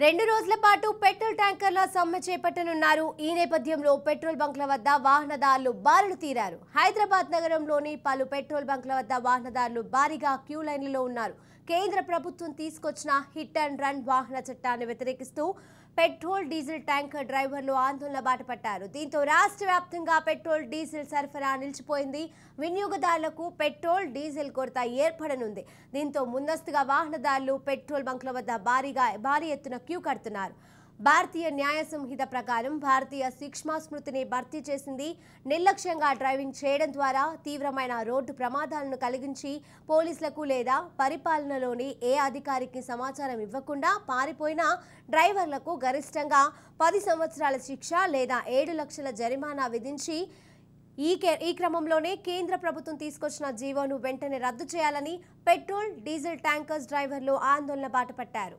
2 రోజుల పాటు పెట్రోల్ ట్యాంకర్ల సమ్మె చేపట్టనున్నారు. ఈ నేపథ్యంలో పెట్రోల్ బంక్ల వద్ద వాహనదారులు బారులు తీరారు. హైదరాబాద్ నగరంలోని పలు పెట్రోల్ బంక్ల వద్ద వాహనదారులు భారీగా క్యూ లైన్లలో ఉన్నారు. కేంద్ర ప్రభుత్వం తీసుకొచ్చిన హిట్ అండ్ రన్ వాహన చట్టాన్ని వ్యతిరేకిస్తూ పెట్రోల్ డీజిల్ ట్యాంకర్ డ్రైవర్లు ఆందోళన బాటపట్టారు. దీంతో రాష్ట్ర వ్యాప్తంగా పెట్రోల్ డీజిల్ సరఫరా నిలిచిపోయింది. వినియోగదారులకు పెట్రోల్ డీజిల్ కొరత ఏర్పడనుంది. దీంతో ముందస్తుగా వాహనదారులు పెట్రోల్ బంక్ల వద్ద భారీ ఎత్తున క్యూ కడుతున్నారు. భారతీయ న్యాయ సంహిత ప్రకారం భారతీయ సూక్ష్మ స్మృతిని భర్తీ చేసింది. నిర్లక్ష్యంగా డ్రైవింగ్ చేయడం ద్వారా తీవ్రమైన రోడ్డు ప్రమాదాలను కలిగించి పోలీసులకు లేదా పరిపాలనలోని ఏ అధికారికి సమాచారం ఇవ్వకుండా పారిపోయిన డ్రైవర్లకు గరిష్టంగా 10 సంవత్సరాల శిక్ష లేదా 7 లక్షల జరిమానా విధించి ఈ క్రమంలోనే కేంద్ర ప్రభుత్వం తీసుకొచ్చిన జీవోను వెంటనే రద్దు చేయాలని పెట్రోల్ డీజిల్ ట్యాంకర్స్ డ్రైవర్లు ఆందోళన బాటపట్టారు.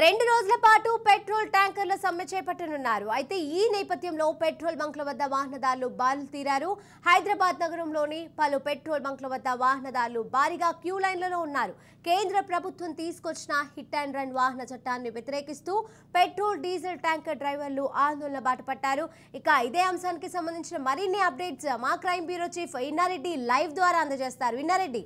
రెండు రోజుల పాటు పెట్రోల్ ట్యాంకర్ల సమ్మె చేపట్టనున్నారు. అయితే ఈ నేపథ్యంలో పెట్రోల్ బంక్ల వద్ద వాహనదారులు బారులు తీరారు. హైదరాబాద్ నగరంలోని పలు పెట్రోల్ బంక్ల వద్ద వాహనదారులు భారీగా క్యూ లైన్లలో ఉన్నారు. కేంద్ర ప్రభుత్వం తీసుకొచ్చిన హిట్ అండ్ రన్ వాహన చట్టాన్ని వ్యతిరేకిస్తూ పెట్రోల్ డీజిల్ ట్యాంకర్ డ్రైవర్లు ఆందోళన బాటపట్టారు. ఇక ఇదే అంశానికి సంబంధించిన మరిన్ని అప్డేట్స్ మా crime bureau chief Inna Reddy live ద్వారా అందజేస్తారు. ఇన్నారెడ్డి,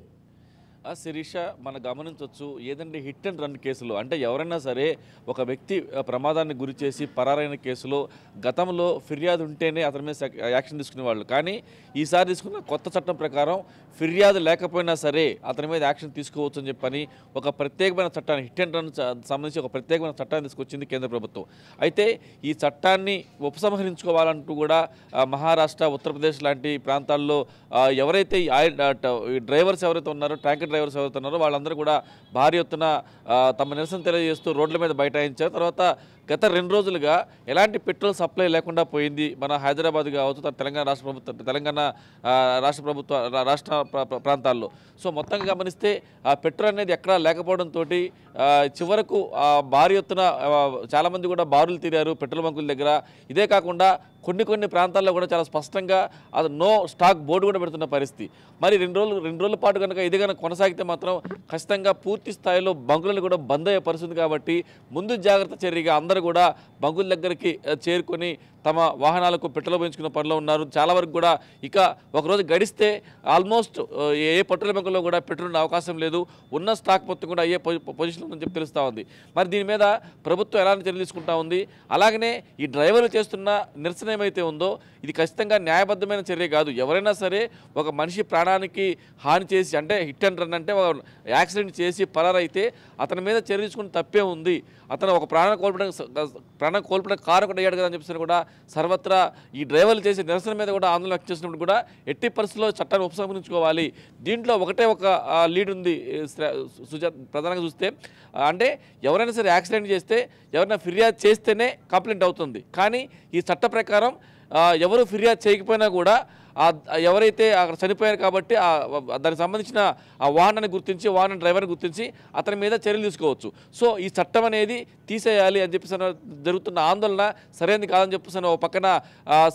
శిరీష, మనం గమనించవచ్చు ఏదంటే హిట్ అండ్ రన్ కేసులో అంటే ఎవరైనా సరే ఒక వ్యక్తి ప్రమాదాన్ని గురి చేసి పరారైన కేసులో గతంలో ఫిర్యాదు ఉంటేనే అతని మీద యాక్షన్ తీసుకునేవాళ్ళు. కానీ ఈసారి తీసుకున్న కొత్త చట్టం ప్రకారం ఫిర్యాదు లేకపోయినా సరే అతని మీద యాక్షన్ తీసుకోవచ్చు అని చెప్పని ఒక ప్రత్యేకమైన చట్టాన్ని హిట్ అండ్ రన్ సంబంధించి ఒక ప్రత్యేకమైన చట్టాన్ని తీసుకొచ్చింది కేంద్ర ప్రభుత్వం. అయితే ఈ చట్టాన్ని ఉపసంహరించుకోవాలంటూ కూడా మహారాష్ట్ర, ఉత్తరప్రదేశ్ లాంటి ప్రాంతాల్లో ఎవరైతే డ్రైవర్స్ ఎవరైతే ఉన్నారో ట్యాంకర్ డ్రైవర్స్ ఎవరుతున్నారో వాళ్ళందరూ కూడా భారీ ఎత్తున తమ నిరసన తెలియజేస్తూ రోడ్ల మీద బైఠాయించారు. తర్వాత గత 2 రోజులుగా ఎలాంటి పెట్రోల్ సప్లై లేకుండా పోయింది మన హైదరాబాద్ కావచ్చు, తెలంగాణ రాష్ట్ర ప్రాంతాల్లో. సో మొత్తంగా గమనిస్తే ఆ పెట్రోల్ అనేది ఎక్కడా లేకపోవడంతో చివరకు భారీ ఎత్తున చాలామంది కూడా బారులు తీరారు పెట్రోల్ బంకుల దగ్గర. ఇదే కాకుండా కొన్ని ప్రాంతాల్లో కూడా చాలా స్పష్టంగా అది నో స్టాక్ బోర్డు కూడా పెడుతున్న పరిస్థితి. మరి 2 రోజుల పాటు కనుక ఇది కనుక కొనసాగితే మాత్రం ఖచ్చితంగా పూర్తి స్థాయిలో బంకులను కూడా బంద్ అయ్యే పరిస్థితి. కాబట్టి ముందు జాగ్రత్త చర్యగా అందరూ కూడా బంకుల దగ్గరికి చేరుకొని తమ వాహనాలకు పెట్రోల్ పోయించుకున్న పనిలో ఉన్నారు. చాలా వరకు కూడా ఇక ఒకరోజు గడిస్తే ఆల్మోస్ట్ ఏ పెట్రోల్ బంకుల్లో కూడా పెట్రోల్ అవకాశం లేదు. ఉన్న స్టాక్ మొత్తం కూడా అయ్యే పొజిషన్ ఉందని చెప్పి తెలుస్తూ ఉంది. మరి దీని మీద ప్రభుత్వం ఎలాంటి చర్యలు తీసుకుంటా ఉంది? అలాగనే ఈ డ్రైవర్లు చేస్తున్న నిరసన ఏమైతే ఉందో ఇది ఖచ్చితంగా న్యాయబద్ధమైన చర్య కాదు. ఎవరైనా సరే ఒక మనిషి ప్రాణానికి హాని చేసి అంటే హిట్ అండ్ రన్ అంటే యాక్సిడెంట్ చేసి పరారైతే అతని మీద చర్య తీసుకుని తప్పే ఉంది. అతను ఒక ప్రాణం కోల్పడం కారకుడు అయ్యాడు కదా అని చెప్పేసి కూడా సర్వత్రా ఈ డ్రైవర్లు చేసే నిరసన మీద కూడా ఆందోళన వ్యక్తం చేసినప్పుడు కూడా ఎట్టి పరిస్థితుల్లో చట్టాన్ని ఉపసంహరించుకోవాలి. దీంట్లో ఒకటే ఒక లీడ్ ఉంది ప్రధానంగా చూస్తే, అంటే ఎవరైనా సరే యాక్సిడెంట్ చేస్తే ఎవరైనా ఫిర్యాదు చేస్తేనే కంప్లైంట్ అవుతుంది. కానీ ఈ చట్ట ప్రకారం ఎవరు ఫిర్యాదు చేయకపోయినా కూడా ఎవరైతే అక్కడ చనిపోయారు కాబట్టి దానికి సంబంధించిన ఆ వాహనాన్ని గుర్తించి వాహన డ్రైవర్ని గుర్తించి అతని మీద చర్యలు తీసుకోవచ్చు. సో ఈ చట్టం అనేది తీసేయాలి అని చెప్పేసి జరుగుతున్న ఆందోళన సరైనది కాదని చెప్పేసి ఒక పక్కన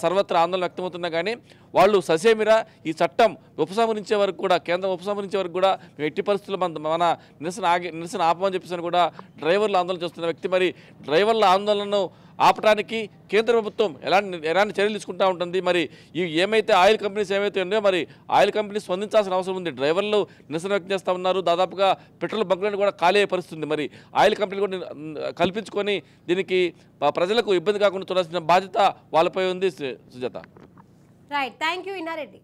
సర్వత్రా ఆందోళన వ్యక్తమవుతున్నా కానీ వాళ్ళు ససేమిరా ఈ చట్టం ఉపసంహరించే వరకు కూడా కేంద్రం ఉపసంహరించే వరకు కూడా ఎట్టి పరిస్థితుల్లో మన నిరసన ఆపమని చెప్పేసి కూడా డ్రైవర్లు ఆందోళన చేస్తున్న వ్యక్తి. మరి డ్రైవర్ల ఆందోళనను ఆపడానికి కేంద్ర ప్రభుత్వం ఎలాంటి చర్యలు తీసుకుంటూ ఉంటుంది? మరి ఏమైతే ఆయిల్ కంపెనీస్ ఏమైతే ఉన్నాయో మరి ఆయిల్ కంపెనీస్ స్పందించాల్సిన అవసరం ఉంది. డ్రైవర్లు నిరసన వ్యక్తం చేస్తూ ఉన్నారు. దాదాపుగా పెట్రోల్ బంకులను కూడా ఖాళీ అయ్యే పరిస్థితుంది. మరి ఆయిల్ కంపెనీలు కూడా కల్పించుకొని దీనికి ప్రజలకు ఇబ్బంది కాకుండా చూడాల్సిన బాధ్యత వాళ్ళపై ఉంది. Sujatha, right, thank you Inna Reddy.